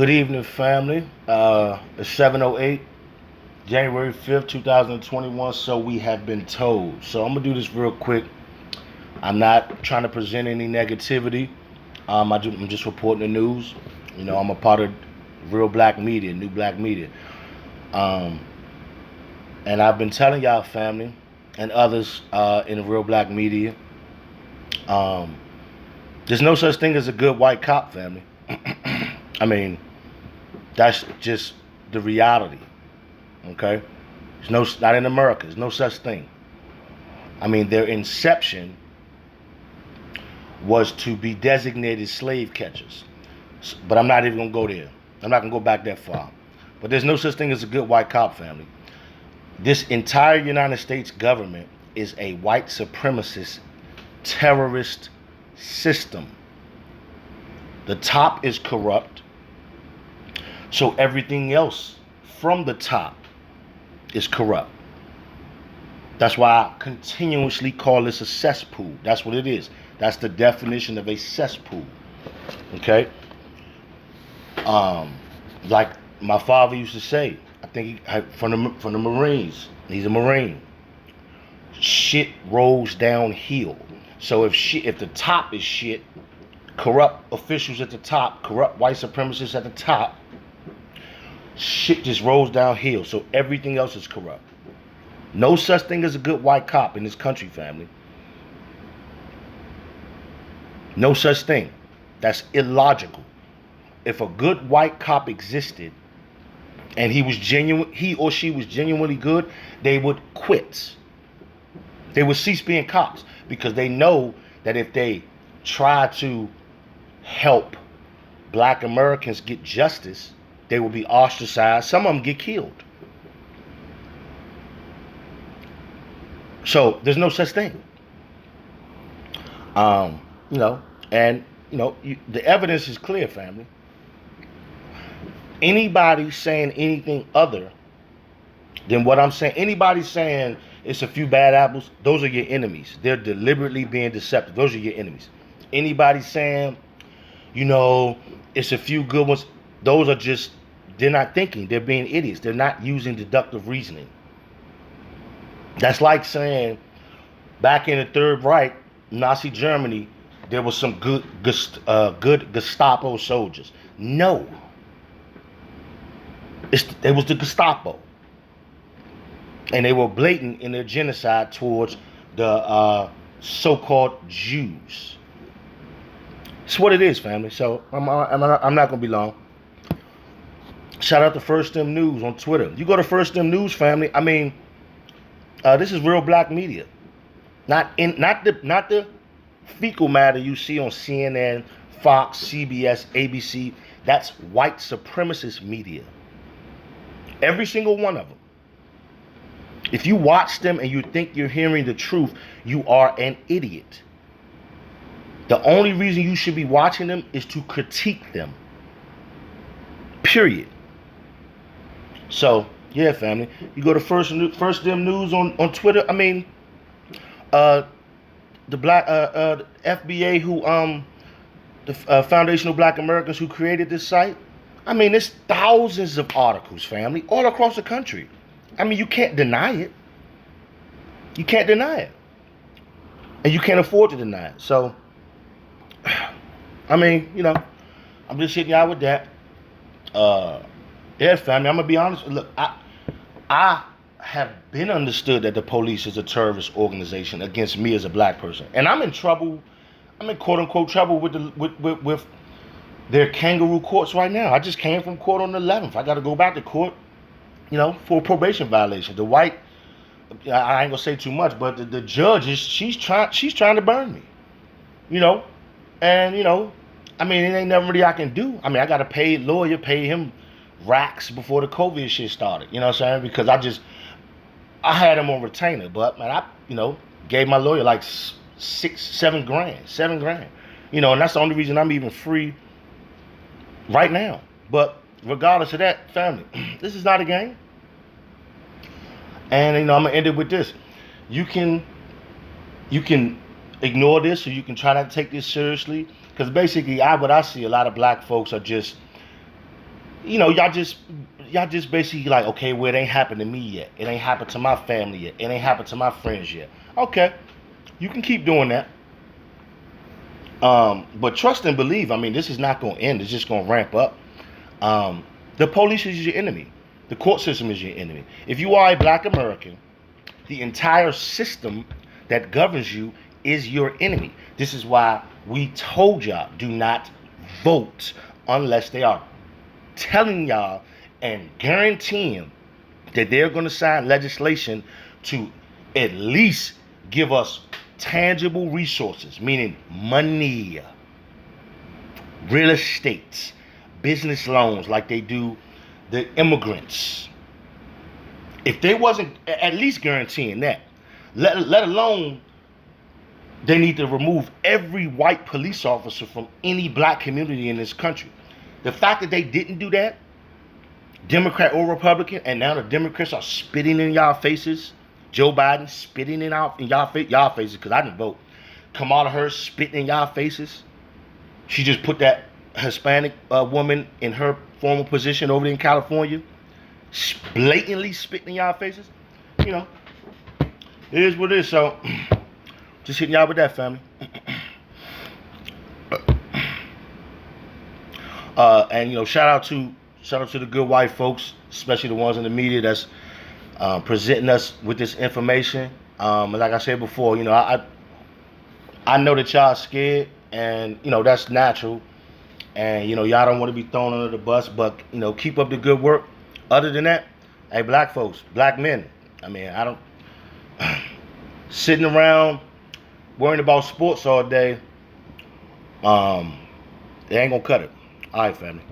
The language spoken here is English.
Good evening, family. It's 7:08, January 5th, 2021. So we have been told. So I'm gonna do this real quick. I'm not trying to present any negativity. I'm just reporting the news. I'm a part of Real Black Media, New Black Media. Um, and I've been telling y'all, family, and others in the Real Black Media, um, there's no such thing as a good white cop, family. I mean, that's just the reality. Okay, there's no, not in America. There's no such thing. I mean, their inception was to be designated slave catchers, but I'm not even gonna go there. I'm not gonna go back that far. But there's no such thing as a good white cop, family. This entire United States government is a white supremacist terrorist system. The top is corrupt, so everything else from the top is corrupt. That's why I continuously call this a cesspool. That's what it is. That's the definition of a cesspool. Okay? Like my father used to say, I think from the Marines. He's a Marine. Shit rolls downhill. So if the top is shit, corrupt officials at the top, corrupt white supremacists at the top, shit just rolls downhill. So everything else is corrupt. No such thing as a good white cop in this country, family. No such thing. That's illogical. If a good white cop existed and he or she was genuinely good, they would quit. They would cease being cops because they know that if they try to help black Americans get justice, they will be ostracized. Some of them get killed. So there's no such thing. The evidence is clear, family. Anybody saying anything other than what I'm saying, anybody saying it's a few bad apples, those are your enemies. They're deliberately being deceptive. Those are your enemies. Anybody saying, it's a few good ones, those are just, they're not thinking. They're being idiots. They're not using deductive reasoning. That's like saying back in the Third Reich, Nazi Germany, there was some good Gestapo soldiers. No. It was the Gestapo. And they were blatant in their genocide towards the so-called Jews. It's what it is, family. So I'm not going to be long. Shout out to First Them News on Twitter. You go to First Them News, family. I mean, this is Real Black Media. Not the fecal matter you see on CNN, Fox, CBS, ABC. That's white supremacist media. Every single one of them. If you watch them and you think you're hearing the truth, you are an idiot. The only reason you should be watching them is to critique them. Period. So, yeah, family. You go to First Them News on Twitter. I mean, the FBA the Foundation of Black Americans who created this site. I mean, there's thousands of articles, family, all across the country. I mean, you can't deny it. You can't deny it. And you can't afford to deny it. So, I mean, I'm just hitting y'all with that. Yeah, family, I'm going to be honest. Look, I have been understood that the police is a terrorist organization against me as a black person. And I'm in trouble. I'm in quote-unquote trouble with their kangaroo courts right now. I just came from court on the 11th. I got to go back to court, for a probation violation. The white, I ain't gonna say too much, but the judge she's trying to burn me, and I mean, it ain't nothing really I can do. I mean, I got to pay lawyer, pay him racks before the COVID shit started. You know what I'm saying? Because I had him on retainer, but man, I gave my lawyer like $7 grand, and that's the only reason I'm even free right now. But regardless of that, family, this is not a game. And I'm gonna end it with this. You can ignore this, or you can try not to take this seriously. Because basically, what I see, a lot of black folks are just y'all just basically like, okay, well, it ain't happened to me yet. It ain't happened to my family yet. It ain't happened to my friends yet. Okay, you can keep doing that. But trust and believe. I mean, this is not going to end. It's just going to ramp up. The police is your enemy. The court system is your enemy. If you are a black American, the entire system that governs you is your enemy. This is why we told y'all, do not vote unless they are telling y'all and guaranteeing that they're going to sign legislation to at least give us tangible resources, meaning money, real estate, business loans like they do the immigrants. If they wasn't at least guaranteeing that, let alone they need to remove every white police officer from any black community in this country. The fact that they didn't do that, Democrat or Republican, and now the Democrats are spitting in y'all faces. Joe Biden spitting in y'all faces, because I didn't vote. Kamala Harris spitting in y'all faces. She just put that Hispanic woman in her former position over there in California, blatantly spitting in y'all faces. You know, it is what it is. So, just hitting y'all with that, family. And shout out to the good white folks, especially the ones in the media that's presenting us with this information. Like I said before, I know that y'all scared, and that's natural, and y'all don't want to be thrown under the bus, but keep up the good work. Other than that, hey, black folks, black men, I mean, I don't sitting around worrying about sports all day. They ain't gonna cut it. All right, family.